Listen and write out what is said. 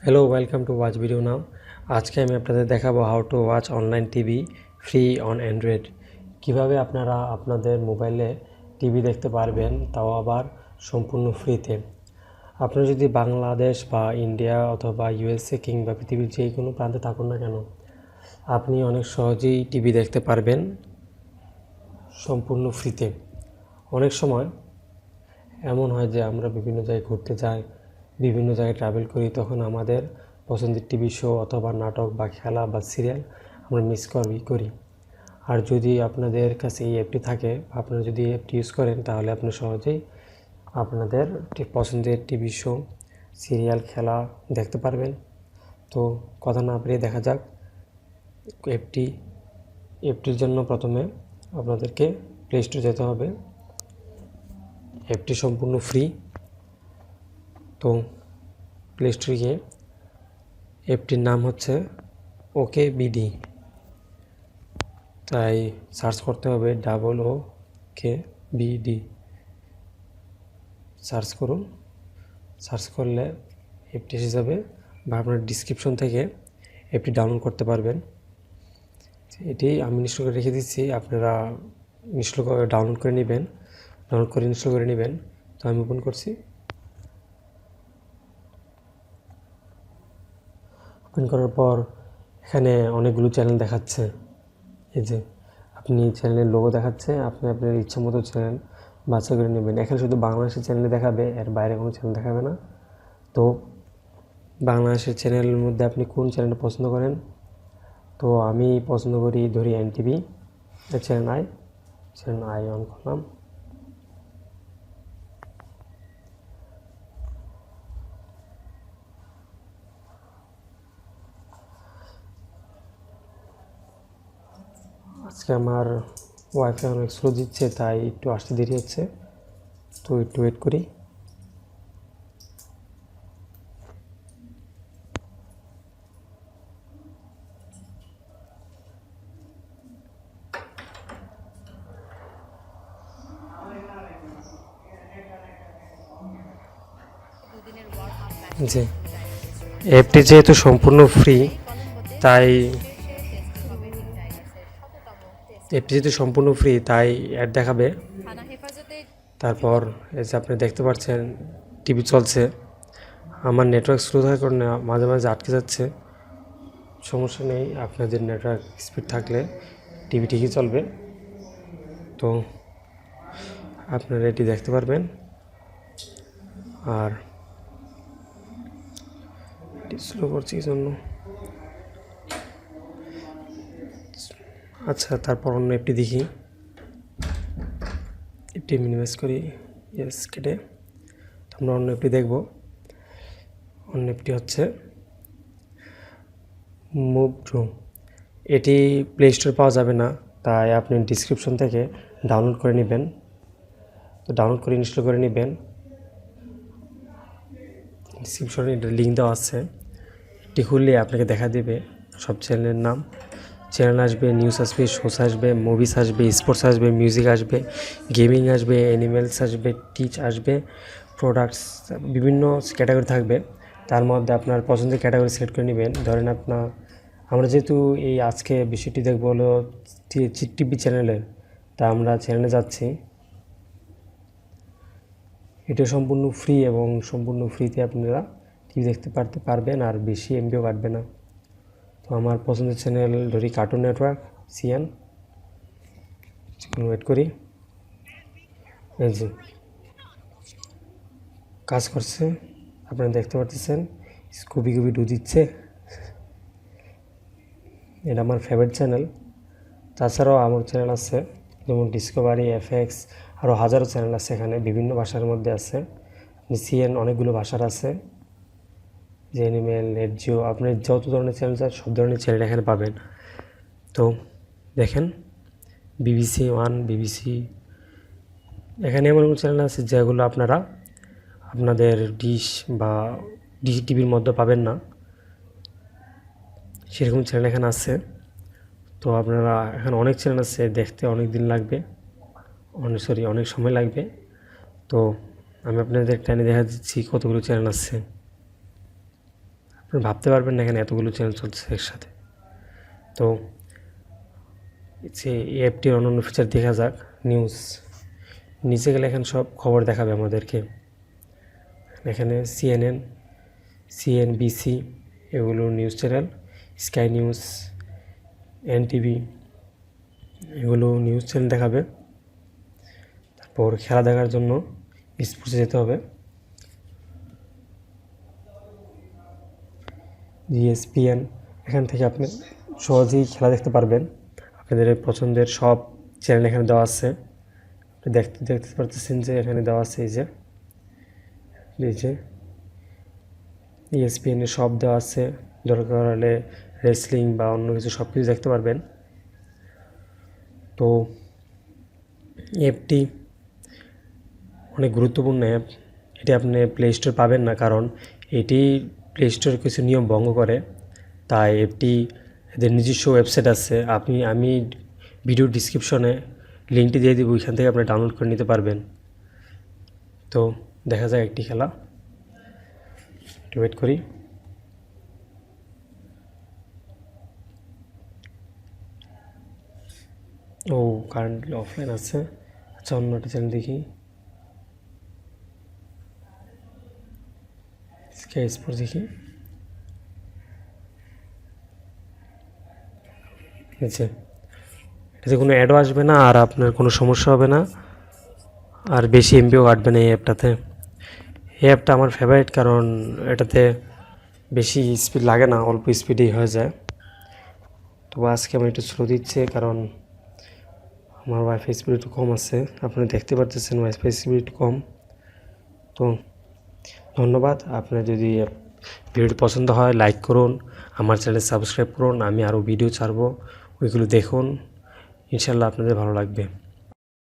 Hello, welcome to watch video now. আজকে আমি আপনাদের দেখাবো how to watch online TV free on Android. কীভাবে আপনারা আপনাদের মোবাইলে টিভি দেখতে পারবেন, তাও আবার সম্পূর্ণ ফ্রিতে। আপনারা যদি বাংলাদেশ বা ইন্ডিয়া অথবা ইউএসএ কিংবা পৃথিবীর যে কোনো প্রান্তে থাকুন না কেন, আপনি অনেক সহজেই টিভি দেখতে পারবেন সম্পূর্ণ ফ্রিতে। অনেক সময় এমন হয় যে আমরা বিভিন্ন জায়গায় ঘুরতে যাই, বিভিন্ন জায়গায় ট্রাভেল করি, তখন আমাদের পছন্দের টিভি শো অথবা নাটক বা খেলা বা সিরিয়াল আমরা মিস করি। আর যদি আপনাদের কাছে এই অ্যাপটি থাকে, আপনারা যদি এই অ্যাপটি ইউজ করেন, তাহলে আপনি সহজেই আপনাদের পছন্দের টিভি শো, সিরিয়াল, খেলা দেখতে পারবেন। তো কথা না বাড়িয়ে দেখা যাক অ্যাপটির জন্য প্রথমে আপনাদেরকে প্লে স্টোরে যেতে হবে। অ্যাপটি সম্পূর্ণ ফ্রি। তো প্লে স্টোরে গিয়ে অ্যাপটির নাম হচ্ছে ওকে বিডি, তাই সার্চ করতে হবে OOKBD। সার্চ করুন। সার্চ করলে অ্যাপটি এসে যাবে, বা আপনার ডিসক্রিপশন থেকে অ্যাপটি ডাউনলোড করতে পারবেন। এটি আমি ইনস্টল করে রেখে দিচ্ছি, আপনারা ডাউনলোড করে নেবেন। ইনস্টল করে নেবেন। তো আমি ওপেন করছি। ওপেন করার পর এখানে অনেকগুলো চ্যানেল দেখাচ্ছে। এই যে আপনি চ্যানেলের লোগো দেখাচ্ছে, আপনি আপনার ইচ্ছা মতো চ্যানেল বাছাই করে নেবেন। এখানে শুধু বাংলাদেশের চ্যানেল দেখাবে, এর বাইরে কোনো চ্যানেল দেখাবে না। তো বাংলাদেশের চ্যানেলের মধ্যে আপনি কোন চ্যানেলটা পছন্দ করেন? তো আমি পছন্দ করি, ধরি এনটিভি, চ্যানেল আই অন করলাম। আজকে আমার ওয়াইফাই অনেক স্লো দিচ্ছে, তাই একটু আসতে দেরি হচ্ছে। তো একটু ওয়েট করি। জি, অ্যাপটি যেহেতু সম্পূর্ণ ফ্রি, তাই অ্যাড দেখাবে। তারপর এই যে আপনি দেখতে পাচ্ছেন টিভি চলছে। আমার নেটওয়ার্ক স্লো থাকার কারণে মাঝে মাঝে আটকে যাচ্ছে। সমস্যা নেই, আপনাদের নেটওয়ার্ক স্পিড থাকলে টিভি ঠিকই চলবে। তো আপনারা এটি দেখতে পারবেন। আর স্লো করছি এই জন্য। আচ্ছা, তারপর অন্য একটি দেখি। একটি মিনিমাইজ করি, কেটে আমরা অন্য একটি দেখব। অন্য একটি হচ্ছে মুভ টু। এটি প্লে স্টোরে পাওয়া যাবে না, তাই আপনি ডিসক্রিপশন থেকে ডাউনলোড করে নেবেন। তো ডাউনলোড করে ইনস্টল করে নেবেন। ডিসক্রিপশনে এটার লিঙ্ক দেওয়া আছে। এটি খুললে আপনাকে দেখা দেবে সব চ্যানেলের নাম। চ্যানেল আসবে, নিউজ আসবে, শোস আসবে, মুভিস আসবে, স্পোর্টস আসবে, মিউজিক আসবে, গেমিং আসবে, অ্যানিমেলস আসবে, টিচ আসবে, প্রোডাক্টস, বিভিন্ন ক্যাটাগরি থাকবে। তার মধ্যে আপনার পছন্দের ক্যাটাগরি সিলেক্ট করে নেবেন। ধরেন আমরা যেহেতু এই আজকে বিষয়টি দেখবো হলো টিভি চ্যানেলের, তা আমরা চ্যানেলে যাচ্ছি। এটা সম্পূর্ণ ফ্রি এবং সম্পূর্ণ ফ্রিতে আপনারা টিভি দেখতে পারবেন, আর বেশি এমবিও কাটবে না। তো আমার পছন্দের চ্যানেল ধরি কার্টুন নেটওয়ার্ক, সিএন। ওয়েট করি। এই যে কাজ করছে, আপনারা দেখতে পাচ্ছেন স্কুবি ডু দিচ্ছে। এটা আমার ফেভারিট চ্যানেল। তাছাড়াও আমার চ্যানেল আছে, যেমন ডিসকভারি, এফএক্স, আরও হাজারো চ্যানেল আছে। এখানে বিভিন্ন ভাষার মধ্যে আছে। সিএন অনেকগুলো ভাষার আছে, যে অ্যানিমেল, নেট জিও, আপনি যত ধরনের চ্যানেল চান সব ধরনের চ্যানেল এখানে পাবেন। তো দেখেন BBC ওয়ান, BBC, এখানে এমন চ্যানেল আছে যেগুলো আপনারা আপনাদের ডিশ বা ডিশ টিভির মধ্যে পাবেন না, সেরকম চ্যানেল এখানে আছে। তো আপনারা এখানে অনেক চ্যানেল আছে, দেখতে অনেক দিন লাগবে, অনেক সময় লাগবে। তো আমি আপনাদের টেনে দেখা দিচ্ছি কতগুলো চ্যানেল আছে। আপনারা ভাবতে পারবেন না এখানে এতগুলো চ্যানেল চলছে একসাথে। তো যে এই অ্যাপটির অন্যান্য ফিচার দেখা যাক। নিউজ, নিচে গেলে এখানে সব খবর দেখাবে আমাদেরকে। এখানে CNN, CNBC এগুলো news channel, sky news, NTV এগুলো নিউজ চ্যানেল দেখাবে। তারপর খেলা দেখার জন্য স্পোর্টসে যেতে হবে। ESPN, এখান থেকে আপনি সহজেই খেলা দেখতে পারবেন। আপনাদের পছন্দের সব চ্যানেল এখানে দেওয়া আছে। দেখতে পারতেছেন যে এখানে দেওয়া আছে এই যে ESPN এর সব দেওয়া আছে। দরকার হলে রেসলিং বা অন্য কিছু সব কিছু দেখতে পারবেন। তো অ্যাপটি অনেক গুরুত্বপূর্ণ অ্যাপ। এটি আপনি প্লে স্টোর পাবেন না, কারণ এটি প্লে স্টোর কিছু নিয়ম ভঙ্গ করে। তাই অ্যাপটি এদের নিজস্ব ওয়েবসাইট আছে। আমি ভিডিও ডিসক্রিপশনে লিঙ্কটি দিয়ে দেবো, ওইখান থেকে আপনি ডাউনলোড করে নিতে পারবেন। তো দেখা যায় একটি খেলা, একটু ওয়েট করি। ও কারেন্টলি অফলাইন আছে। আচ্ছা, অন্য একটা চ্যানেল দেখি। স্কাই স্পোর্টস দেখি। আচ্ছা, এটাতে কোনো অ্যাডও আসবে না, আর আপনার কোনো সমস্যা হবে না, আর বেশি এমবিও কাটবে না এই অ্যাপটাতে। এই অ্যাপটা আমার ফেভারিট, কারণ এটাতে বেশি স্পিড লাগে না, অল্প স্পিডেই হয়ে যায়। তো আজকে আমার একটু স্লো দিচ্ছে, কারণ আমার ওয়াইফাই স্পিড একটু কম আছে। আপনারা দেখতে পারতেছেন ওয়াইফাই স্পিড একটু কম। তো ধন্যবাদ। আপনার যদি ভিডিওটি পছন্দ হয় লাইক করুন, আমার চ্যানেল সাবস্ক্রাইব করুন। আমি আরও ভিডিও ছাড়বো, ওইগুলো দেখুন। ইনশাল্লাহ আপনাদের ভালো লাগবে।